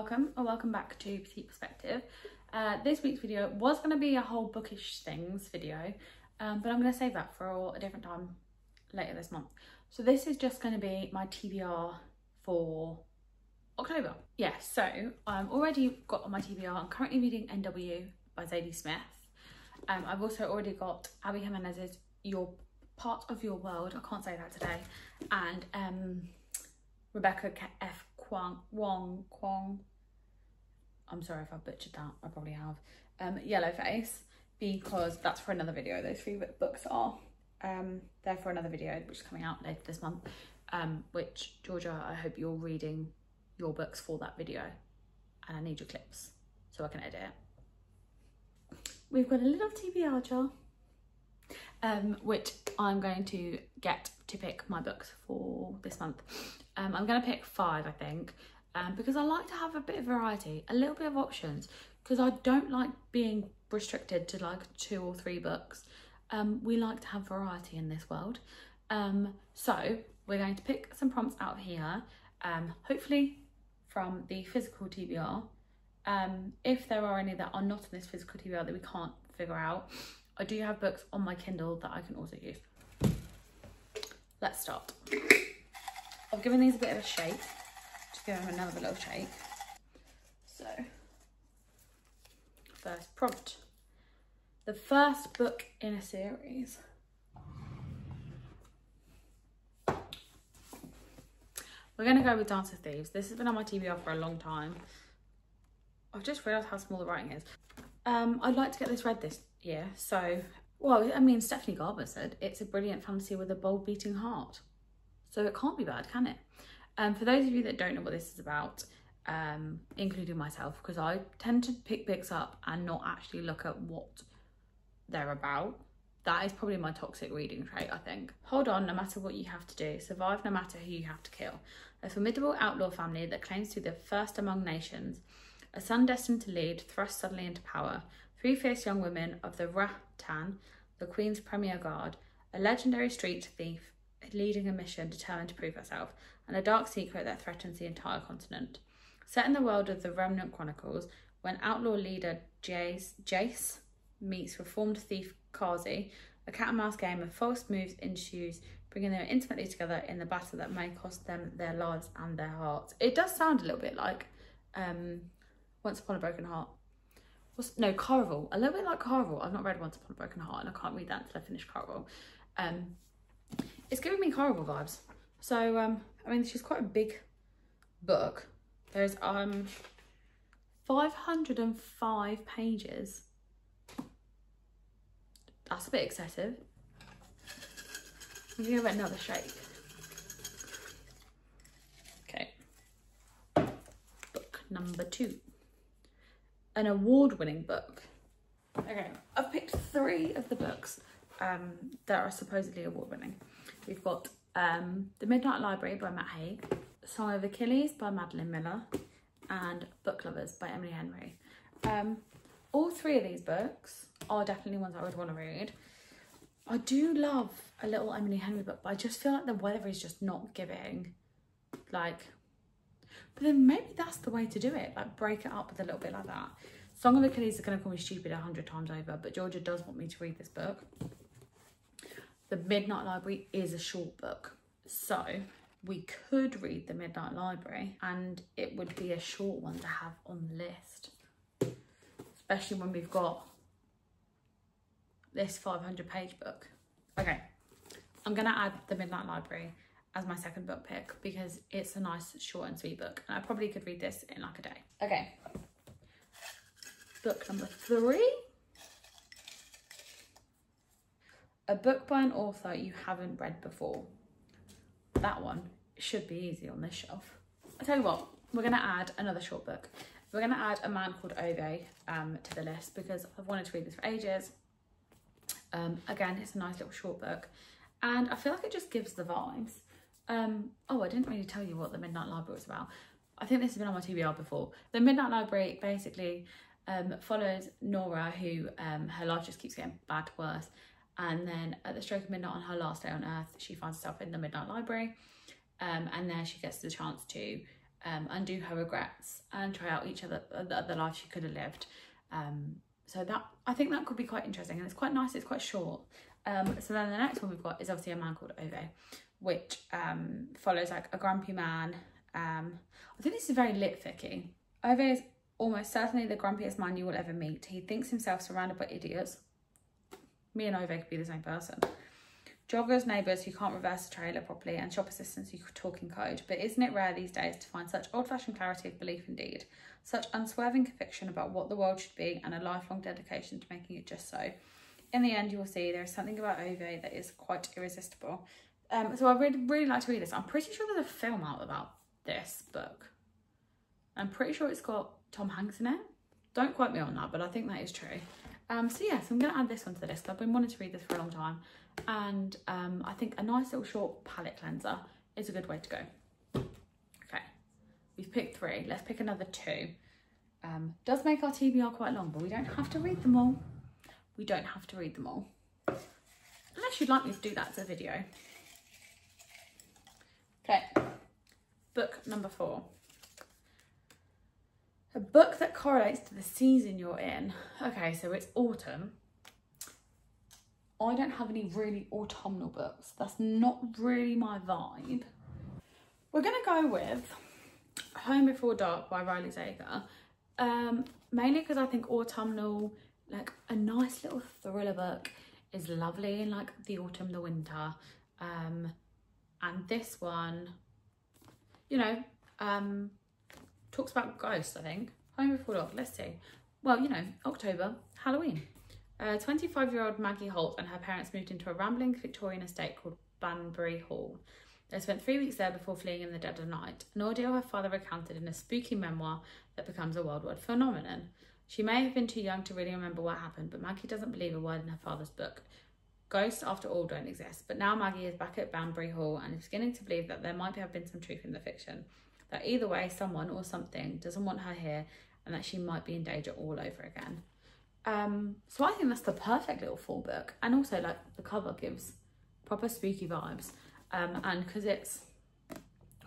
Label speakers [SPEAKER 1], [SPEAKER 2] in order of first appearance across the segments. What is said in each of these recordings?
[SPEAKER 1] welcome or welcome back to Petite Perspective. This week's video was going to be a whole bookish things video, but I'm going to save that for a different time later this month. So this is just going to be my TBR for October. Yes, so I'm already got on my TBR. I'm currently reading NW by Zadie Smith. I've also already got Abby Jimenez's Your Part of Your World, I can't say that today, and Rebecca F. Kwong, I'm sorry if I butchered that, I probably have, Yellowface, because that's for another video. Those three books are they're for another video which is coming out later this month, which, Georgia, I hope you're reading your books for that video, and I need your clips so I can edit it. We've got a little TBR jar, which I'm going to get to pick my books for this month. I'm going to pick 5, I think, because I like to have a bit of variety, a little bit of options, because I don't like being restricted to like 2 or 3 books. We like to have variety in this world. So we're going to pick some prompts out of here, hopefully from the physical TBR. If there are any that are not in this physical TBR that we can't figure out, I do have books on my Kindle that I can also use. Let's start. I've given these a bit of a shake. Just give them another little shake. So, first prompt. The first book in a series. We're going to go with Dance of Thieves. This has been on my TBR for a long time. I've just realised how small the writing is. I'd like to get this read this year. So, well, I mean, Stephanie Garber said it's a brilliant fantasy with a bold beating heart. So it can't be bad, can it? For those of you that don't know what this is about, including myself, because I tend to pick books up and not actually look at what they're about. That is probably my toxic reading trait, I think. Hold on, no matter what you have to do. Survive no matter who you have to kill. A formidable outlaw family that claims to be the first among nations. A son destined to lead, thrust suddenly into power. 3 fierce young women of the Ratan, the Queen's premier guard. A legendary street thief leading a mission determined to prove herself, and a dark secret that threatens the entire continent. Set in the world of the Remnant Chronicles, when outlaw leader Jace meets reformed thief Kazi, a cat and mouse game of false moves ensues, bringing them intimately together in the battle that may cost them their lives and their hearts. It does sound a little bit like Once Upon a Broken Heart. No, Caraval. A little bit like Caraval. I've not read Once Upon a Broken Heart, and I can't read that until I finish Caraval. It's giving me Caraval vibes. So, I mean, she's quite a big book. There's 505 pages. That's a bit excessive. I'm gonna give it another shake. Okay. Book number 2. An award-winning book. Okay, I've picked 3 of the books that are supposedly award-winning. We've got The Midnight Library by Matt Haig, Song of Achilles by Madeline Miller, and Book Lovers by Emily Henry. All 3 of these books are definitely ones I would want to read. I do love a little Emily Henry book, but I just feel like the weather is just not giving, like, but then maybe that's the way to do it, like break it up with a little bit like that. Song of Achilles is going to call me stupid 100 times over, but Georgia does want me to read this book. The Midnight Library is a short book, so we could read The Midnight Library and it would be a short one to have on the list, especially when we've got this 500-page book. Okay, I'm going to add The Midnight Library as my second book pick because it's a nice short and sweet book, and I probably could read this in like a day. Okay, book number 3. A book by an author you haven't read before. That one should be easy on this shelf. I'll tell you what, we're going to add another short book. We're going to add A Man Called Ove to the list because I've wanted to read this for ages. Again, it's a nice little short book and I feel like it just gives the vibes. Oh, I didn't really tell you what The Midnight Library was about. I think this has been on my TBR before. The Midnight Library basically follows Nora, who her life just keeps getting bad to worse, and then at the stroke of midnight on her last day on earth, she finds herself in the Midnight Library, and there she gets the chance to undo her regrets and try out the other life she could have lived. So that, I think that could be quite interesting, and it's quite nice, it's quite short. So then the next one we've got is obviously A Man Called Ove, which follows like a grumpy man. I think this is very lit-ficky. Ove is almost certainly the grumpiest man you will ever meet. He thinks himself surrounded by idiots. Me and Ove could be the same person. Joggers, neighbours who can't reverse a trailer properly, and shop assistants who talk in code. But isn't it rare these days to find such old-fashioned clarity of belief indeed? Such unswerving conviction about what the world should be, and a lifelong dedication to making it just so. In the end, you will see there is something about Ove that is quite irresistible. So I really like to read this. I'm pretty sure there's a film out about this book. I'm pretty sure it's got Tom Hanks in it. Don't quote me on that, but I think that is true. So yeah, so I'm going to add this one to the list. I've been wanting to read this for a long time. And I think a nice little short palette cleanser is a good way to go. Okay, we've picked 3. Let's pick another 2. Does make our TBR quite long, but we don't have to read them all. We don't have to read them all. Unless you'd like me to do that as a video. Okay, book number 4. A book that correlates to the season you're in. Okay, so it's autumn. I don't have any really autumnal books. That's not really my vibe. We're gonna go with Home Before Dark by Riley Sager. Mainly because I think autumnal, like a nice little thriller book, is lovely in like the autumn, the winter. And this one, you know, talks about ghosts, I think. Home Before Dark, let's see. Well, you know, October, Halloween. 25-year-old Maggie Holt and her parents moved into a rambling Victorian estate called Banbury Hall. They spent 3 weeks there before fleeing in the dead of night, an ordeal her father recounted in a spooky memoir that becomes a worldwide phenomenon. She may have been too young to really remember what happened, but Maggie doesn't believe a word in her father's book. Ghosts, after all, don't exist, but now Maggie is back at Banbury Hall and is beginning to believe that there might have been some truth in the fiction, that either way, someone or something doesn't want her here, and that she might be in danger all over again. So I think that's the perfect little fall book, and also like the cover gives proper spooky vibes, and because it's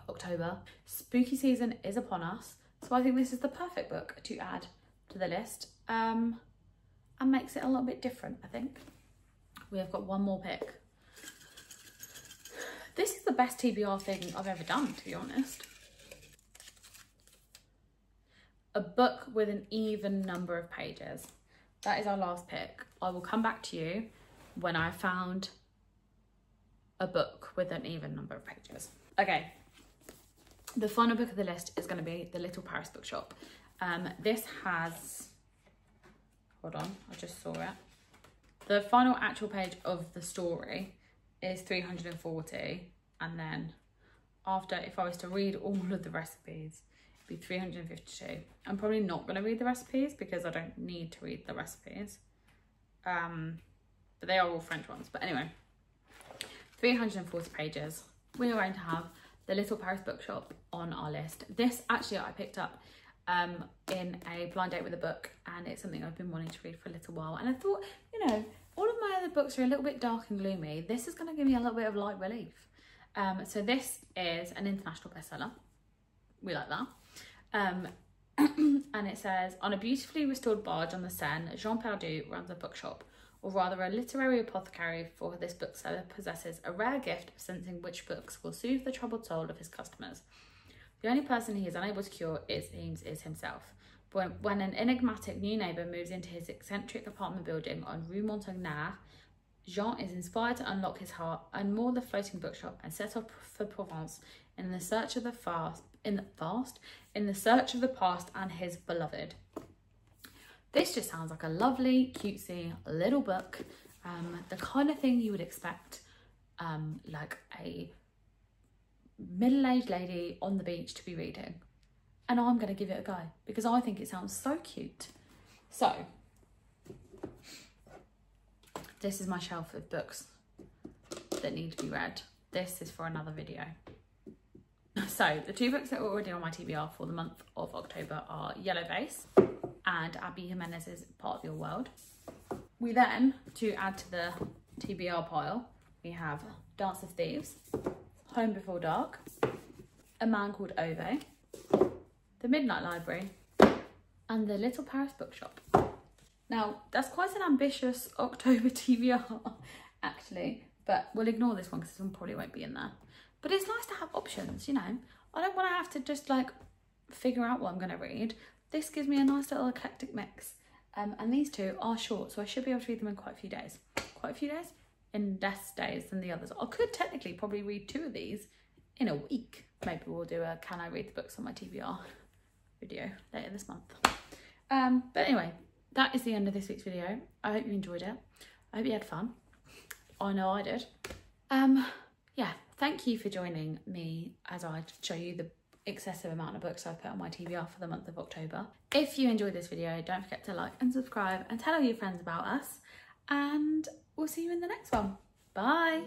[SPEAKER 1] October, spooky season is upon us, so I think this is the perfect book to add to the list, and makes it a little bit different. I think we have got one more pick. This is the best TBR thing I've ever done, to be honest. A book with an even number of pages. That is our last pick. I will come back to you when I found a book with an even number of pages. Okay, the final book of the list is going to be The Little Paris Bookshop. This has, hold on, I just saw it. The final actual page of the story is 340, and then after, if I was to read all of the recipes, be 352. I'm probably not going to read the recipes because I don't need to read the recipes, but they are all French ones. But anyway, 340 pages. We are going to have The Little Paris Bookshop on our list. This actually I picked up in a blind date with a book, and it's something I've been wanting to read for a little while, and I thought, you know, all of my other books are a little bit dark and gloomy. This is going to give me a little bit of light relief. So this is an international bestseller. We like that. And it says, on a beautifully restored barge on the Seine, Jean Perdu runs a bookshop, or rather a literary apothecary, for this bookseller possesses a rare gift of sensing which books will soothe the troubled soul of his customers. The only person he is unable to cure, it seems, is himself. When an enigmatic new neighbour moves into his eccentric apartment building on Rue Montagnard, Jean is inspired to unlock his heart, unmoor the floating bookshop, and set off for Provence in the search of the past and his beloved. This just sounds like a lovely, cutesy little book, the kind of thing you would expect, like a middle-aged lady on the beach to be reading. And I'm going to give it a go because I think it sounds so cute. So, this is my shelf of books that need to be read. This is for another video. So, the 2 books that were already on my TBR for the month of October are Yellow Vase and Abby Jimenez's Part of Your World. We then, to add to the TBR pile, we have Dance of Thieves, Home Before Dark, A Man Called Ove, the Midnight Library, and the Little Paris Bookshop. Now, that's quite an ambitious October TBR, actually, but we'll ignore this one because this one probably won't be in there. But it's nice to have options, you know. I don't want to have to just like figure out what I'm going to read. This gives me a nice little eclectic mix. And these two are short, so I should be able to read them in quite a few days. Quite a few days? In less days than the others. I could technically probably read 2 of these in a week. Maybe we'll do a Can I Read the Books on my TBR video later this month. But anyway, that is the end of this week's video. I hope you enjoyed it. I hope you had fun. I know I did. Yeah, thank you for joining me as I show you the excessive amount of books I've put on my TBR for the month of October. If you enjoyed this video, don't forget to like and subscribe and tell all your friends about us, and we'll see you in the next one. Bye.